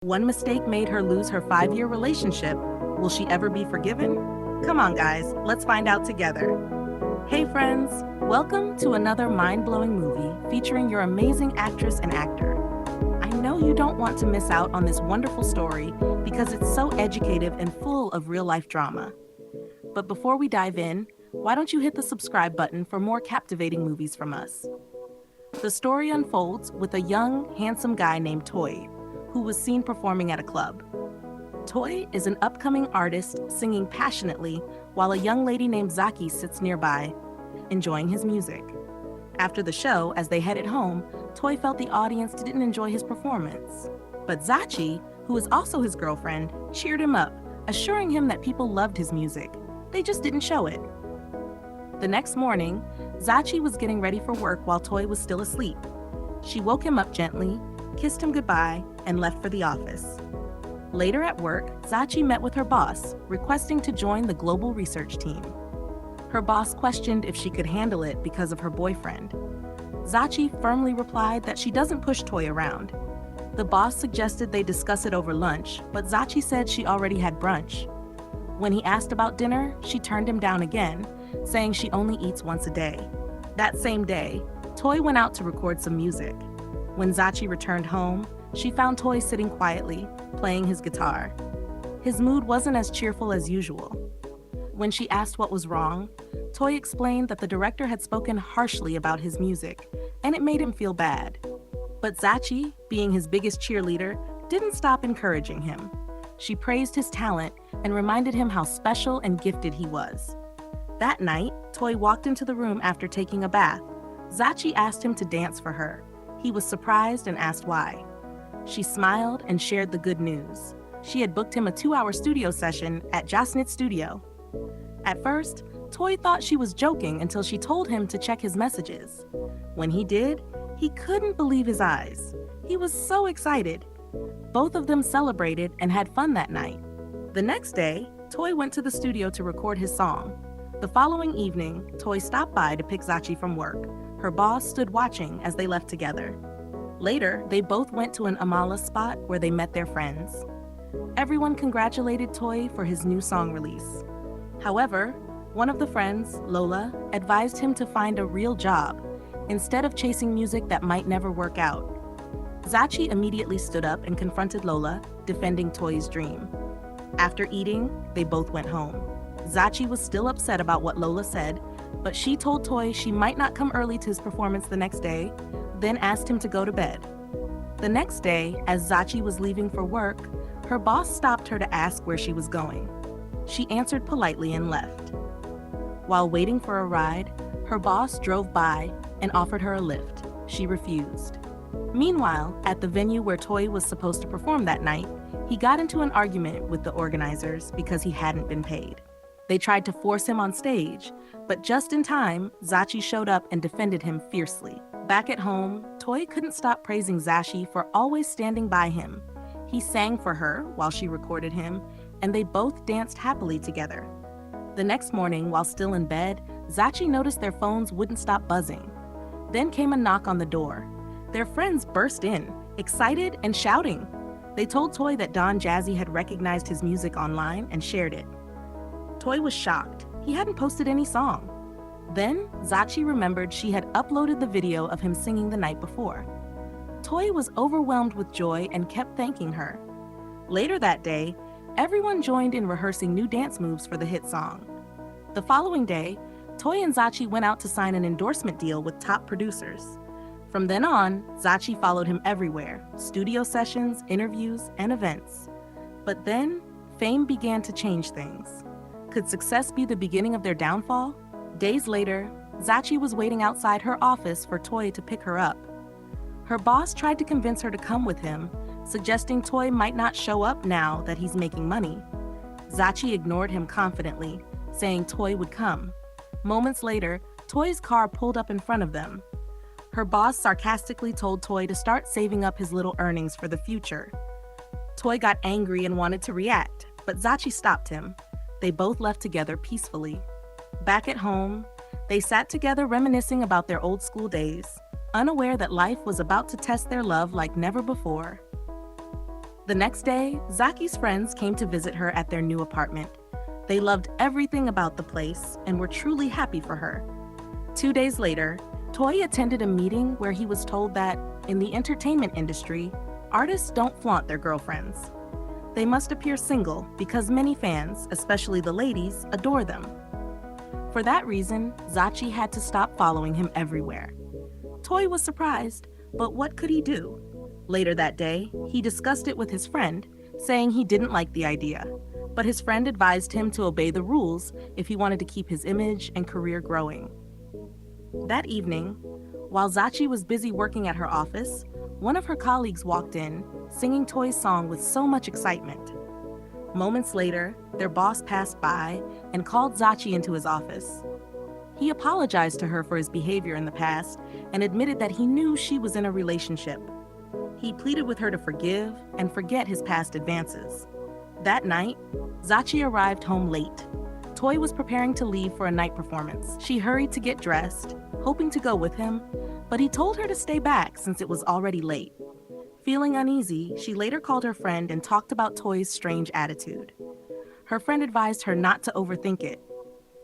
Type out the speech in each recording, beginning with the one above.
One mistake made her lose her 5-year relationship. Will she ever be forgiven? Come on, guys, let's find out together. Hey, friends, welcome to another mind-blowing movie featuring your amazing actress and actor. I know you don't want to miss out on this wonderful story because it's so educative and full of real-life drama. But before we dive in, why don't you hit the subscribe button for more captivating movies from us? The story unfolds with a young, handsome guy named Toyi, who was seen performing at a club. Toyi is an upcoming artist singing passionately while a young lady named Zachi sits nearby, enjoying his music. After the show, as they headed home, Toyi felt the audience didn't enjoy his performance. But Zachi, who is also his girlfriend, cheered him up, assuring him that people loved his music. They just didn't show it. The next morning, Zachi was getting ready for work while Toyi was still asleep. She woke him up gently, kissed him goodbye, and left for the office. Later at work, Zachi met with her boss, requesting to join the global research team. Her boss questioned if she could handle it because of her boyfriend. Zachi firmly replied that she doesn't push Toyi around. The boss suggested they discuss it over lunch, but Zachi said she already had brunch. When he asked about dinner, she turned him down again, saying she only eats once a day. That same day, Toyi went out to record some music. When Zachi returned home, she found Toyi sitting quietly, playing his guitar. His mood wasn't as cheerful as usual. When she asked what was wrong, Toyi explained that the director had spoken harshly about his music, and it made him feel bad. But Zachi, being his biggest cheerleader, didn't stop encouraging him. She praised his talent and reminded him how special and gifted he was. That night, Toyi walked into the room after taking a bath. Zachi asked him to dance for her. He was surprised and asked why. She smiled and shared the good news. She had booked him a 2-hour studio session at Jasnit Studio. At first, Toyi thought she was joking until she told him to check his messages. When he did, he couldn't believe his eyes. He was so excited. Both of them celebrated and had fun that night. The next day, Toyi went to the studio to record his song. The following evening, Toyi stopped by to pick Zachi from work. Her boss stood watching as they left together. Later, they both went to an Amala spot where they met their friends. Everyone congratulated Toyi for his new song release. However, one of the friends, Lola, advised him to find a real job instead of chasing music that might never work out. Zachi immediately stood up and confronted Lola, defending Toyi's dream. After eating, they both went home. Zachi was still upset about what Lola said, but she told Toyi she might not come early to his performance the next day, then asked him to go to bed. The next day, as Zachi was leaving for work, her boss stopped her to ask where she was going. She answered politely and left. While waiting for a ride, her boss drove by and offered her a lift. She refused. Meanwhile, at the venue where Toyi was supposed to perform that night, he got into an argument with the organizers because he hadn't been paid. They tried to force him on stage, but just in time, Zachi showed up and defended him fiercely. Back at home, Toyi couldn't stop praising Zachi for always standing by him. He sang for her while she recorded him, and they both danced happily together. The next morning, while still in bed, Zachi noticed their phones wouldn't stop buzzing. Then came a knock on the door. Their friends burst in, excited and shouting. They told Toyi that Don Jazzy had recognized his music online and shared it. Toyi was shocked. He hadn't posted any song. Then, Zachi remembered she had uploaded the video of him singing the night before. Toyi was overwhelmed with joy and kept thanking her. Later that day, everyone joined in rehearsing new dance moves for the hit song. The following day, Toyi and Zachi went out to sign an endorsement deal with top producers. From then on, Zachi followed him everywhere, studio sessions, interviews, and events. But then, fame began to change things. Could success be the beginning of their downfall? Days later, Zachi was waiting outside her office for Toyi to pick her up. Her boss tried to convince her to come with him, suggesting Toyi might not show up now that he's making money. Zachi ignored him confidently, saying Toyi would come. Moments later, Toyi's car pulled up in front of them. Her boss sarcastically told Toyi to start saving up his little earnings for the future. Toyi got angry and wanted to react, but Zachi stopped him. They both left together peacefully. Back at home, they sat together reminiscing about their old school days, unaware that life was about to test their love like never before. The next day, Zachi's friends came to visit her at their new apartment. They loved everything about the place and were truly happy for her. 2 days later, Toyi attended a meeting where he was told that, in the entertainment industry, artists don't flaunt their girlfriends. They must appear single because many fans, especially the ladies, adore them. For that reason, Zachi had to stop following him everywhere. Toyi was surprised, but what could he do? Later that day, he discussed it with his friend, saying he didn't like the idea, but his friend advised him to obey the rules if he wanted to keep his image and career growing. That evening, while Zachi was busy working at her office, one of her colleagues walked in, singing Toyi's song with so much excitement. Moments later, their boss passed by and called Zachi into his office. He apologized to her for his behavior in the past and admitted that he knew she was in a relationship. He pleaded with her to forgive and forget his past advances. That night, Zachi arrived home late. Toyi was preparing to leave for a night performance. She hurried to get dressed, hoping to go with him, but he told her to stay back since it was already late. Feeling uneasy, she later called her friend and talked about Toyi's strange attitude. Her friend advised her not to overthink it.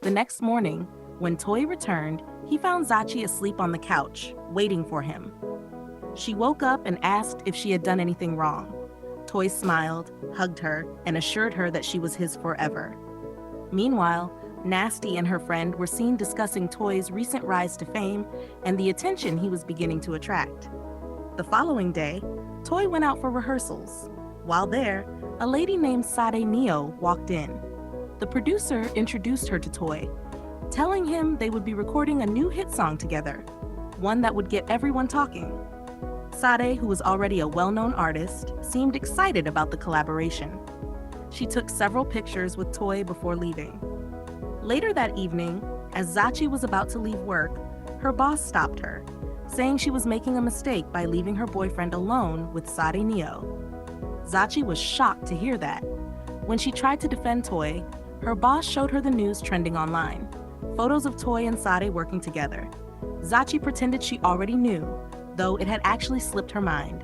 The next morning, when Toyi returned, he found Zachi asleep on the couch, waiting for him. She woke up and asked if she had done anything wrong. Toyi smiled, hugged her, and assured her that she was his forever. Meanwhile, Nasty and her friend were seen discussing Toyi's recent rise to fame and the attention he was beginning to attract. The following day, Toyi went out for rehearsals. While there, a lady named Sagadeolu walked in. The producer introduced her to Toyi, telling him they would be recording a new hit song together, one that would get everyone talking. Sade, who was already a well-known artist, seemed excited about the collaboration. She took several pictures with Toyi before leaving. Later that evening, as Zachi was about to leave work, her boss stopped her, saying she was making a mistake by leaving her boyfriend alone with Sagadeolu. Zachi was shocked to hear that. When she tried to defend Toyi, her boss showed her the news trending online, photos of Toyi and Sade working together. Zachi pretended she already knew, though it had actually slipped her mind.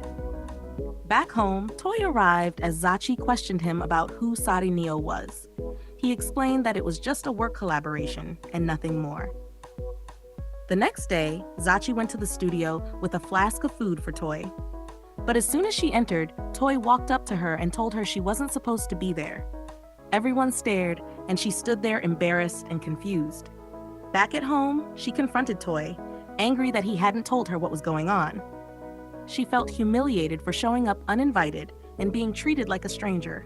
Back home, Toyi arrived as Zachi questioned him about who Sagadeolu was. He explained that it was just a work collaboration and nothing more. The next day, Zachi went to the studio with a flask of food for Toyi. But as soon as she entered, Toyi walked up to her and told her she wasn't supposed to be there. Everyone stared, and she stood there embarrassed and confused. Back at home, she confronted Toyi, angry that he hadn't told her what was going on. She felt humiliated for showing up uninvited and being treated like a stranger.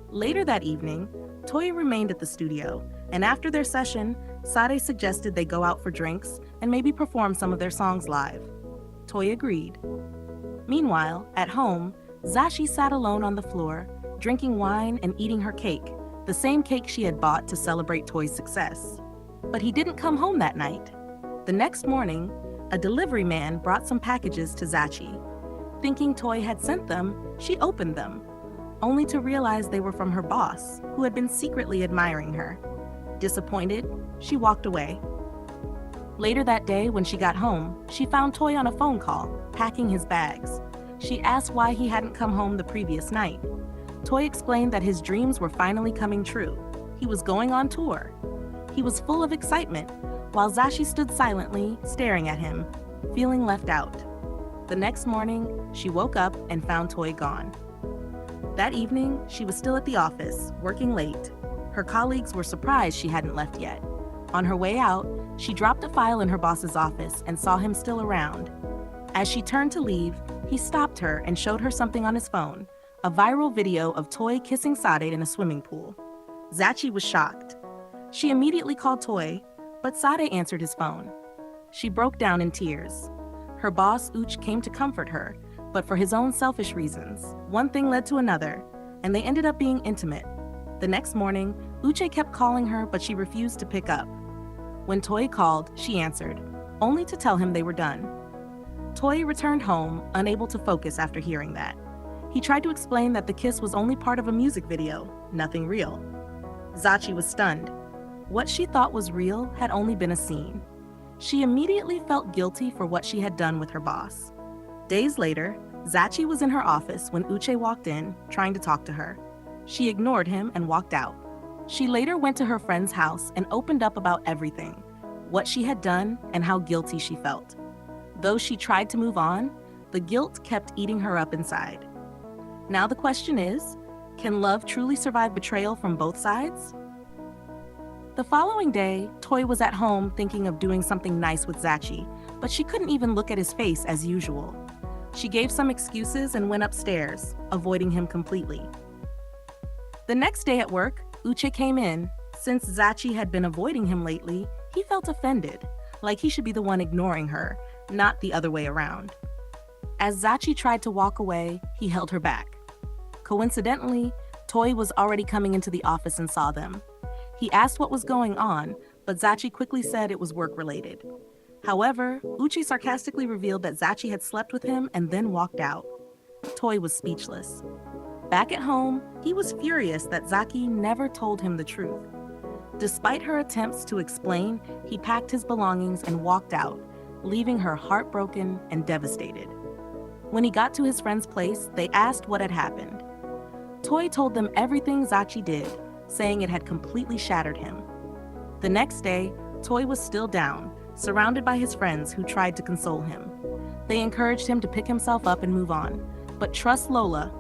Later that evening, Toyi remained at the studio, and after their session, Sade suggested they go out for drinks and maybe perform some of their songs live. Toyi agreed. Meanwhile, at home, Zachi sat alone on the floor, drinking wine and eating her cake, the same cake she had bought to celebrate Toyi's success. But he didn't come home that night. The next morning, a delivery man brought some packages to Zachi. Thinking Toyi had sent them, she opened them, only to realize they were from her boss, who had been secretly admiring her. Disappointed, she walked away. Later that day, when she got home, she found Toyi on a phone call, packing his bags. She asked why he hadn't come home the previous night. Toyi explained that his dreams were finally coming true. He was going on tour. He was full of excitement, while Zachi stood silently, staring at him, feeling left out. The next morning, she woke up and found Toyi gone. That evening, she was still at the office, working late. Her colleagues were surprised she hadn't left yet. On her way out, she dropped a file in her boss's office and saw him still around. As she turned to leave, he stopped her and showed her something on his phone, a viral video of Toyi kissing Sade in a swimming pool. Zachi was shocked. She immediately called Toyi, but Sade answered his phone. She broke down in tears. Her boss, Uch, came to comfort her, but for his own selfish reasons. One thing led to another, and they ended up being intimate. The next morning, Uche kept calling her, but she refused to pick up. When Toyi called, she answered, only to tell him they were done. Toyi returned home, unable to focus after hearing that. He tried to explain that the kiss was only part of a music video, nothing real. Zachi was stunned. What she thought was real had only been a scene. She immediately felt guilty for what she had done with her boss. Days later, Zachi was in her office when Uche walked in, trying to talk to her. She ignored him and walked out. She later went to her friend's house and opened up about everything, what she had done and how guilty she felt. Though she tried to move on, the guilt kept eating her up inside. Now the question is, can love truly survive betrayal from both sides? The following day, Toyi was at home thinking of doing something nice with Zachi, but she couldn't even look at his face as usual. She gave some excuses and went upstairs, avoiding him completely. The next day at work, Uche came in. Since Zachi had been avoiding him lately, he felt offended, like he should be the one ignoring her, not the other way around. As Zachi tried to walk away, he held her back. Coincidentally, Toyi was already coming into the office and saw them. He asked what was going on, but Zachi quickly said it was work-related. However, Uche sarcastically revealed that Zachi had slept with him and then walked out. Toyi was speechless. Back at home, he was furious that Zachi never told him the truth. Despite her attempts to explain, he packed his belongings and walked out, leaving her heartbroken and devastated. When he got to his friend's place, they asked what had happened. Toyi told them everything Zachi did, saying it had completely shattered him. The next day, Toyi was still down, surrounded by his friends who tried to console him. They encouraged him to pick himself up and move on, but trust Lola.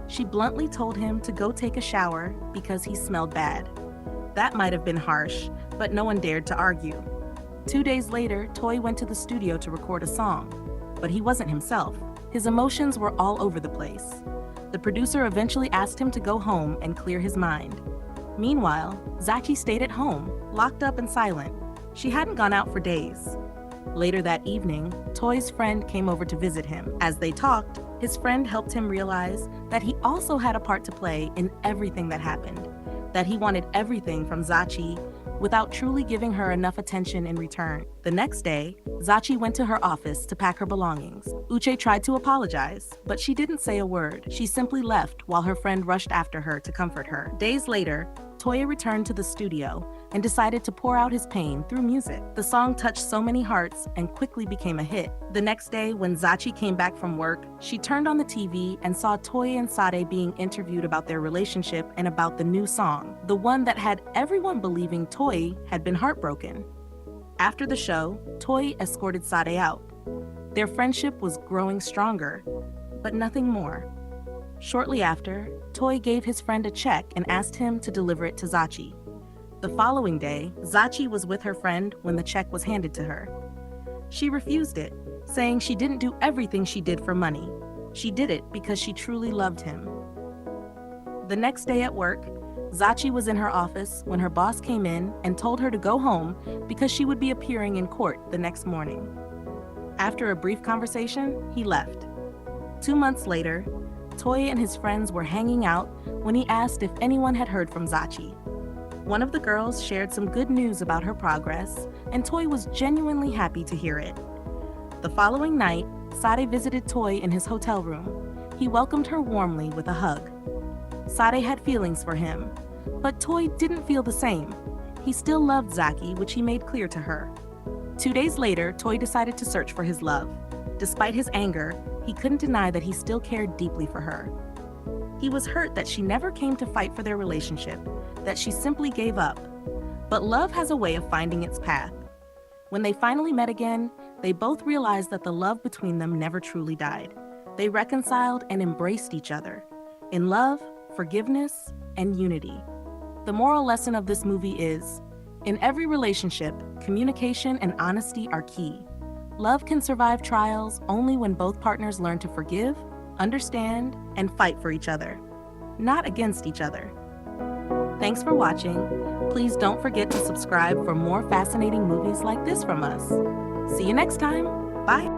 She bluntly told him to go take a shower because he smelled bad. That might have been harsh, but no one dared to argue. 2 days later, Toyi went to the studio to record a song, but he wasn't himself. His emotions were all over the place. The producer eventually asked him to go home and clear his mind. Meanwhile, Zachi stayed at home, locked up and silent. She hadn't gone out for days. Later that evening, Toyi's friend came over to visit him. As they talked, his friend helped him realize that he also had a part to play in everything that happened, that he wanted everything from Zachi without truly giving her enough attention in return. The next day, Zachi went to her office to pack her belongings. Uche tried to apologize, but she didn't say a word. She simply left while her friend rushed after her to comfort her. Days later, Toyi returned to the studio and decided to pour out his pain through music. The song touched so many hearts and quickly became a hit. The next day, when Zachi came back from work, she turned on the TV and saw Toyi and Sade being interviewed about their relationship and about the new song, the one that had everyone believing Toyi had been heartbroken. After the show, Toyi escorted Sade out. Their friendship was growing stronger, but nothing more. Shortly after, Toyi gave his friend a check and asked him to deliver it to Zachi. The following day, Zachi was with her friend when the check was handed to her. She refused it, saying she didn't do everything she did for money. She did it because she truly loved him. The next day at work, Zachi was in her office when her boss came in and told her to go home because she would be appearing in court the next morning. After a brief conversation, he left. 2 months later, Toyi and his friends were hanging out when he asked if anyone had heard from Zachi. One of the girls shared some good news about her progress, and Toyi was genuinely happy to hear it. The following night, Sade visited Toyi in his hotel room. He welcomed her warmly with a hug. Sade had feelings for him, but Toyi didn't feel the same. He still loved Zachi, which he made clear to her. 2 days later, Toyi decided to search for his love. Despite his anger, he couldn't deny that he still cared deeply for her. He was hurt that she never came to fight for their relationship, that she simply gave up. But love has a way of finding its path. When they finally met again, they both realized that the love between them never truly died. They reconciled and embraced each other in love, forgiveness, and unity. The moral lesson of this movie is, in every relationship, communication and honesty are key. Love can survive trials only when both partners learn to forgive, understand, and fight for each other, not against each other. Thanks for watching. Please don't forget to subscribe for more fascinating movies like this from us. See you next time. Bye.